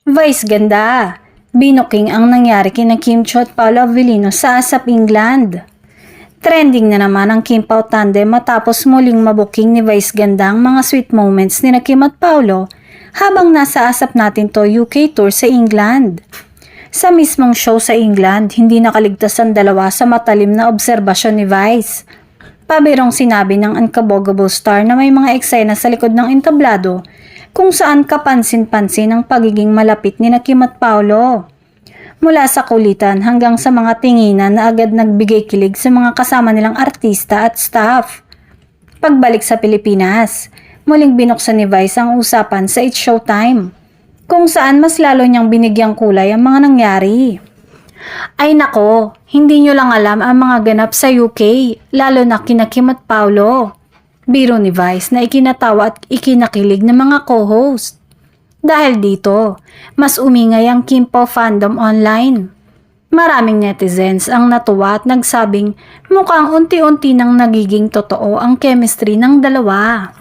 Vice ganda! Binuking ang nangyari kina Kim Cho at Paolo Avellino sa ASAP England. Trending na naman ang Kim Pao tandem matapos muling mabuking ni Vice ganda ang mga sweet moments ni Kim at Paolo habang nasa ASAP natin to UK tour sa England. Sa mismong show sa England, hindi nakaligtas ang dalawa sa matalim na obserbasyon ni Vice. Pabirong sinabi ng unkabogable star na may mga eksena sa likod ng entablado kung saan kapansin-pansin ang pagiging malapit ni Kim at Paolo. Mula sa kulitan hanggang sa mga tinginan na agad nagbigay kilig sa mga kasama nilang artista at staff. Pagbalik sa Pilipinas, muling binuksan ni Vice ang usapan sa It's Showtime, kung saan mas lalo niyang binigyang kulay ang mga nangyari. Ay nako, hindi nyo lang alam ang mga ganap sa UK, lalo na kina Kim at Paolo. Biro ni Vice na ikinatawa at ikinakilig ng mga co-host. Dahil dito, mas umingay ang Kim Pao fandom online. Maraming netizens ang natuwa at nagsabing mukhang unti-unti nang nagiging totoo ang chemistry ng dalawa.